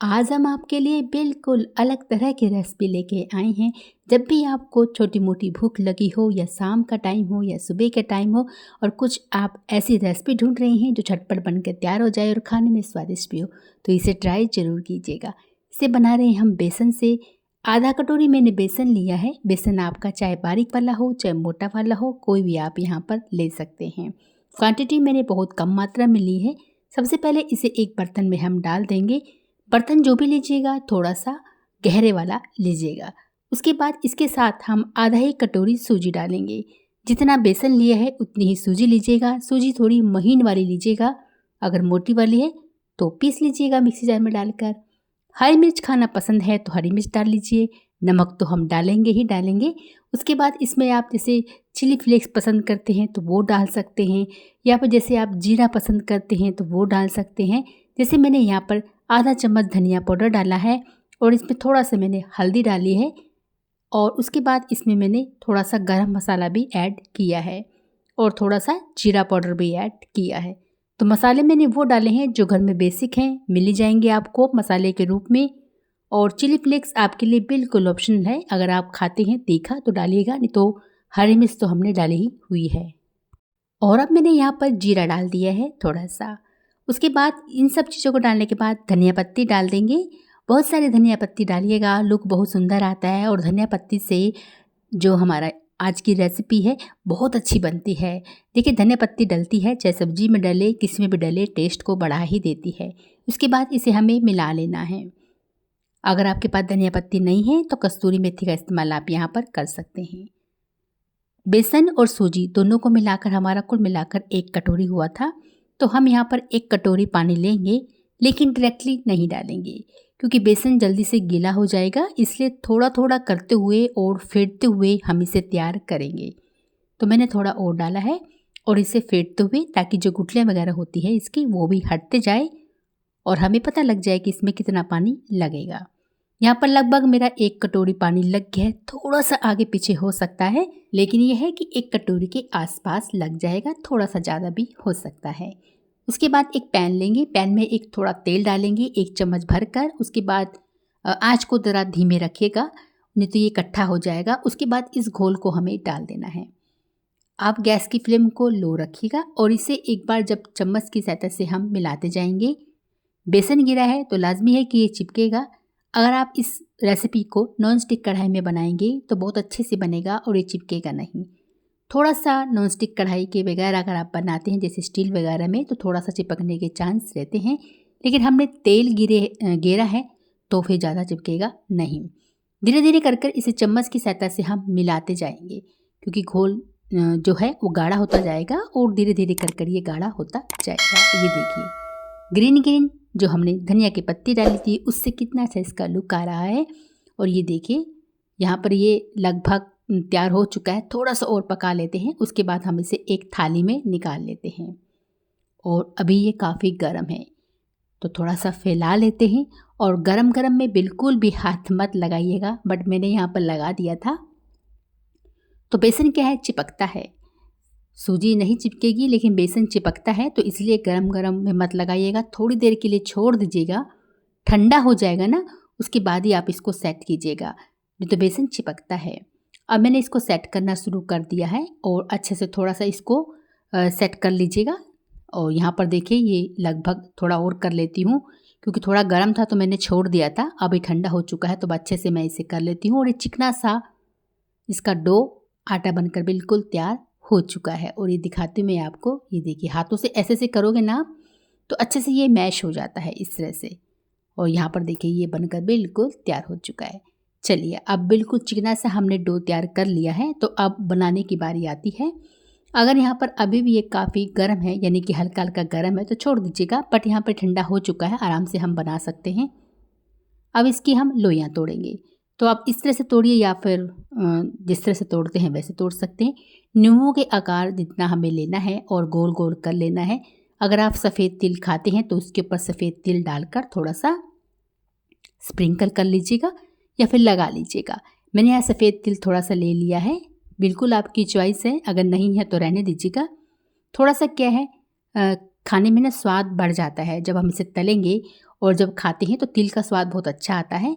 आज हम आपके लिए बिल्कुल अलग तरह की रेसिपी लेके आए हैं। जब भी आपको छोटी मोटी भूख लगी हो या शाम का टाइम हो या सुबह का टाइम हो और कुछ आप ऐसी रेसिपी ढूंढ रही हैं जो झटपट बनकर तैयार हो जाए और खाने में स्वादिष्ट भी हो, तो इसे ट्राई ज़रूर कीजिएगा। इसे बना रहे हैं हम बेसन से। आधा कटोरी मैंने बेसन लिया है। बेसन आपका चाहे बारीक वाला हो चाहे मोटा वाला हो, कोई भी आप यहाँ पर ले सकते हैं। क्वांटिटी मैंने बहुत कम मात्रा में ली है। सबसे पहले इसे एक बर्तन में हम डाल देंगे। बर्तन जो भी लीजिएगा थोड़ा सा गहरे वाला लीजिएगा। उसके बाद इसके साथ हम आधा ही कटोरी सूजी डालेंगे। जितना बेसन लिया है उतनी ही सूजी लीजिएगा। सूजी थोड़ी महीन वाली लीजिएगा, अगर मोटी वाली है तो पीस लीजिएगा मिक्सी जार में डालकर। हरी मिर्च खाना पसंद है तो हरी मिर्च डाल लीजिए। नमक तो हम डालेंगे ही डालेंगे। उसके बाद इसमें आप जैसे चिली फ्लेक्स पसंद करते हैं तो वो डाल सकते हैं, या फिर जैसे आप जीरा पसंद करते हैं तो वो डाल सकते हैं। जैसे मैंने यहाँ पर आधा चम्मच धनिया पाउडर डाला है और इसमें थोड़ा सा मैंने हल्दी डाली है, और उसके बाद इसमें मैंने थोड़ा सा गरम मसाला भी ऐड किया है और थोड़ा सा जीरा पाउडर भी ऐड किया है। तो मसाले मैंने वो डाले हैं जो घर में बेसिक हैं, मिल ही जाएंगे आपको मसाले के रूप में। और चिली फ्लेक्स आपके लिए बिल्कुल ऑप्शनल है, अगर आप खाते हैं तीखा तो डालिएगा, नहीं तो हरी मिर्च तो हमने डाली ही हुई है। और अब मैंने यहाँ पर जीरा डाल दिया है थोड़ा सा। उसके बाद इन सब चीज़ों को डालने के बाद धनिया पत्ती डाल देंगे। बहुत सारे धनिया पत्ती डालिएगा, लुक बहुत सुंदर आता है और धनिया पत्ती से जो हमारा आज की रेसिपी है बहुत अच्छी बनती है। देखिए धनिया पत्ती डलती है, चाहे सब्जी में डले किसी में भी डले, टेस्ट को बढ़ा ही देती है। उसके बाद इसे हमें मिला लेना है। अगर आपके पास धनिया पत्ती नहीं है तो कस्तूरी मेथी का इस्तेमाल आप यहाँ पर कर सकते हैं। बेसन और सूजी दोनों को मिलाकर हमारा कुल मिलाकर 1 कटोरी हुआ था। तो हम यहाँ पर 1 कटोरी पानी लेंगे, लेकिन डायरेक्टली नहीं डालेंगे क्योंकि बेसन जल्दी से गीला हो जाएगा, इसलिए थोड़ा थोड़ा करते हुए और फेंटते हुए हम इसे तैयार करेंगे। तो मैंने थोड़ा और डाला है और इसे फेंटते हुए, ताकि जो गुठलियाँ वगैरह होती है इसकी वो भी हटते जाए और हमें पता लग जाए कि इसमें कितना पानी लगेगा। यहाँ पर लगभग मेरा 1 कटोरी पानी लग गया है। थोड़ा सा आगे पीछे हो सकता है, लेकिन यह है कि 1 कटोरी के आसपास लग जाएगा, थोड़ा सा ज़्यादा भी हो सकता है। उसके बाद एक पैन लेंगे, पैन में एक थोड़ा तेल डालेंगे 1 चम्मच भरकर। उसके बाद आँच को ज़रा धीमे रखिएगा, नहीं तो ये इकट्ठा हो जाएगा। उसके बाद इस घोल को हमें डाल देना है। आप गैस की फ्लेम को लो रखिएगा और इसे एक बार जब चम्मच की सहायता से हम मिलाते जाएंगे। बेसन गिरा है तो लाजमी है कि ये चिपकेगा। अगर आप इस रेसिपी को नॉन स्टिक कढ़ाई में बनाएंगे तो बहुत अच्छे से बनेगा और ये चिपकेगा नहीं। थोड़ा सा नॉन स्टिक कढ़ाई के बगैर अगर आप बनाते हैं जैसे स्टील वगैरह में, तो थोड़ा सा चिपकने के चांस रहते हैं, लेकिन हमने तेल गेरा है तो फिर ज़्यादा चिपकेगा नहीं। धीरे धीरे कर कर इसे चम्मच की सहायता से हम मिलाते जाएंगे, क्योंकि घोल जो है वो गाढ़ा होता जाएगा और धीरे धीरे कर कर ये गाढ़ा होता जाएगा। ये देखिए ग्रीन ग्रीन जो हमने धनिया की पत्ती डाली थी उससे कितना अच्छा इसका लुक आ रहा है। और ये देखिए यहाँ पर ये लगभग तैयार हो चुका है। थोड़ा सा और पका लेते हैं, उसके बाद हम इसे एक थाली में निकाल लेते हैं। और अभी ये काफ़ी गर्म है तो थोड़ा सा फैला लेते हैं। और गरम गरम में बिल्कुल भी हाथ मत लगाइएगा, बट मैंने यहाँ पर लगा दिया था। तो बेसन क्या है, चिपकता है। सूजी नहीं चिपकेगी लेकिन बेसन चिपकता है, तो इसलिए गरम गरम में मत लगाइएगा, थोड़ी देर के लिए छोड़ दीजिएगा। ठंडा हो जाएगा ना, उसके बाद ही आप इसको सेट कीजिएगा, नहीं तो बेसन चिपकता है। अब मैंने इसको सेट करना शुरू कर दिया है और अच्छे से थोड़ा सा इसको सेट कर लीजिएगा। और यहाँ पर देखिए ये लगभग थोड़ा और कर लेती हूँ, क्योंकि थोड़ा गर्म था तो मैंने छोड़ दिया था। अभी ठंडा हो चुका है तो अच्छे से मैं इसे कर लेती हूँ। और ये चिकना सा इसका डो आटा बनकर बिल्कुल तैयार हो चुका है। और ये दिखाती हूँ मैं आपको, ये देखिए हाथों से ऐसे से करोगे ना तो अच्छे से ये मैश हो जाता है इस तरह से। और यहाँ पर देखिए ये बनकर बिल्कुल तैयार हो चुका है। चलिए अब बिल्कुल चिकना सा हमने डो तैयार कर लिया है, तो अब बनाने की बारी आती है। अगर यहाँ पर अभी भी ये काफ़ी गर्म है, यानी कि हल्का हल्का गर्म है, तो छोड़ दीजिएगा, बट यहाँ पर ठंडा हो चुका है, आराम से हम बना सकते हैं। अब इसकी हम लोइयाँ तोड़ेंगे। तो आप इस तरह से तोड़िए या फिर जिस तरह से तोड़ते हैं वैसे तोड़ सकते हैं। नींबू के आकार जितना हमें लेना है और गोल गोल कर लेना है। अगर आप सफ़ेद तिल खाते हैं तो उसके ऊपर सफ़ेद तिल डालकर थोड़ा सा स्प्रिंकल कर लीजिएगा या फिर लगा लीजिएगा। मैंने यहाँ सफ़ेद तिल थोड़ा सा ले लिया है, बिल्कुल आपकी चॉइस है, अगर नहीं है तो रहने दीजिएगा। थोड़ा सा क्या है खाने में ना स्वाद बढ़ जाता है जब हम इसे तलेंगे और जब खाते हैं तो तिल का स्वाद बहुत अच्छा आता है।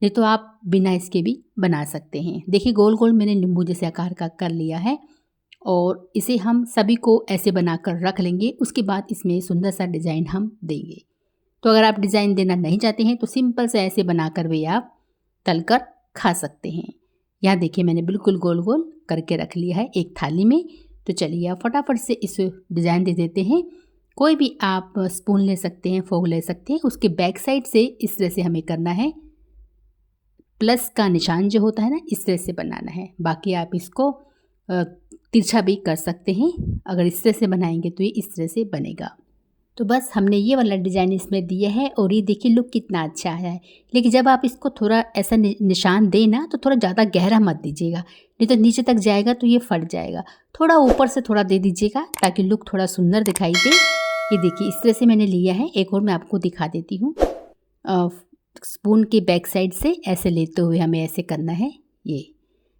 नहीं तो आप बिना इसके भी बना सकते हैं। देखिए गोल गोल मैंने नींबू जैसे आकार का कर लिया है और इसे हम सभी को ऐसे बनाकर रख लेंगे। उसके बाद इसमें सुंदर सा डिज़ाइन हम देंगे। तो अगर आप डिज़ाइन देना नहीं चाहते हैं तो सिंपल से ऐसे बनाकर भी आप तलकर खा सकते हैं। यहाँ देखिए मैंने बिल्कुल गोल गोल करके रख लिया है एक थाली में। तो चलिए आप फटाफट से इस डिज़ाइन दे देते हैं। कोई भी आप स्पून ले सकते हैं, फोक ले सकते हैं। उसके बैक साइड से इस तरह से हमें करना है, प्लस का निशान जो होता है ना, इस तरह से बनाना है। बाकी आप इसको तिरछा भी कर सकते हैं। अगर इस तरह से बनाएंगे तो ये इस तरह से बनेगा। तो बस हमने ये वाला डिज़ाइन इसमें दिया है और ये देखिए लुक कितना अच्छा आया है। लेकिन जब आप इसको थोड़ा ऐसा निशान दें ना तो थोड़ा ज़्यादा गहरा मत दीजिएगा, नहीं तो नीचे तक जाएगा तो ये फट जाएगा। थोड़ा ऊपर से थोड़ा दे दीजिएगा ताकि लुक थोड़ा सुंदर दिखाई दे। ये देखिए इस तरह से मैंने लिया है। एक और मैं आपको दिखा देती हूँ। स्पून के बैक साइड से ऐसे लेते हुए हमें ऐसे करना है। ये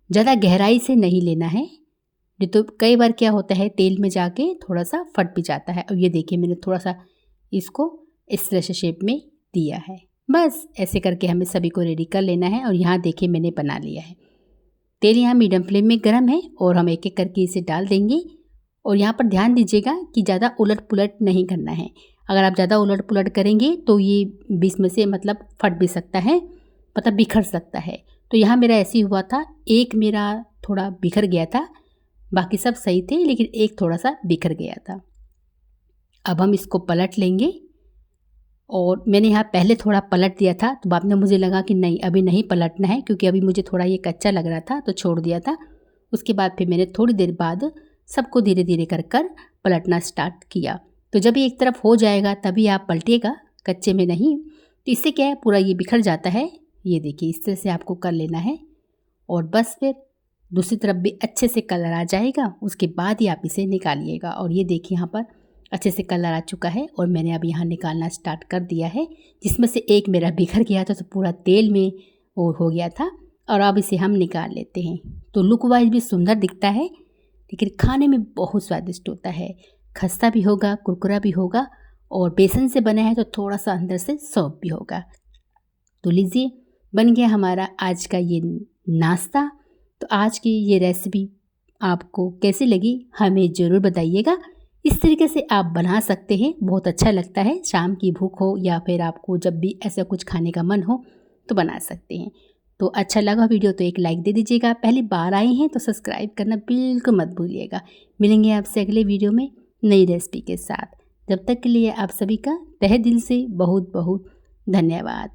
ज़्यादा गहराई से नहीं लेना है, नहीं तो कई बार क्या होता है तेल में जाके थोड़ा सा फट भी जाता है। और ये देखिए मैंने थोड़ा सा इसको इस तरह से शेप में दिया है। बस ऐसे करके हमें सभी को रेडी कर लेना है। और यहाँ देखिए मैंने बना लिया है। तेल यहाँ मीडियम फ्लेम में गर्म है और हम एक एक करके इसे डाल देंगे। और यहाँ पर ध्यान दीजिएगा कि ज़्यादा उलट पुलट नहीं करना है। अगर आप ज़्यादा उलट पुलट करेंगे तो ये बीच में से मतलब फट भी सकता है, मतलब बिखर सकता है। तो यहाँ मेरा ऐसे ही हुआ था, एक मेरा थोड़ा बिखर गया था, बाकी सब सही थे लेकिन एक थोड़ा सा बिखर गया था। अब हम इसको पलट लेंगे। और मैंने यहाँ पहले थोड़ा पलट दिया था तो बाद में मुझे लगा कि नहीं अभी नहीं पलटना है, क्योंकि अभी मुझे थोड़ा ये कच्चा लग रहा था तो छोड़ दिया था। उसके बाद फिर मैंने थोड़ी देर बाद सबको धीरे धीरे कर कर पलटना स्टार्ट किया। तो जब ये एक तरफ हो जाएगा तभी आप पलटिएगा, कच्चे में नहीं। तो इससे क्या है पूरा ये बिखर जाता है। ये देखिए इस तरह से आपको कर लेना है। और बस फिर दूसरी तरफ भी अच्छे से कलर आ जाएगा, उसके बाद ही आप इसे निकालिएगा। और ये देखिए यहाँ पर अच्छे से कलर आ चुका है और मैंने अब यहाँ निकालना स्टार्ट कर दिया है। जिसमें से एक मेरा बिखर गया था तो पूरा तेल में वो हो गया था। और अब इसे हम निकाल लेते हैं। तो लुक वाइज भी सुंदर दिखता है लेकिन खाने में बहुत स्वादिष्ट होता है। खस्ता भी होगा, कुरकुरा भी होगा और बेसन से बना है तो थोड़ा सा अंदर से सॉफ्ट भी होगा। तो लीजिए बन गया हमारा आज का ये नाश्ता। तो आज की ये रेसिपी आपको कैसी लगी हमें ज़रूर बताइएगा। इस तरीके से आप बना सकते हैं, बहुत अच्छा लगता है। शाम की भूख हो या फिर आपको जब भी ऐसा कुछ खाने का मन हो तो बना सकते हैं। तो अच्छा लगा वीडियो तो एक लाइक दे दीजिएगा। पहली बार आए हैं तो सब्सक्राइब करना बिल्कुल मत भूलिएगा। मिलेंगे आपसे अगले वीडियो में नई रेसिपी के साथ। जब तक के लिए आप सभी का तहे दिल से बहुत बहुत धन्यवाद।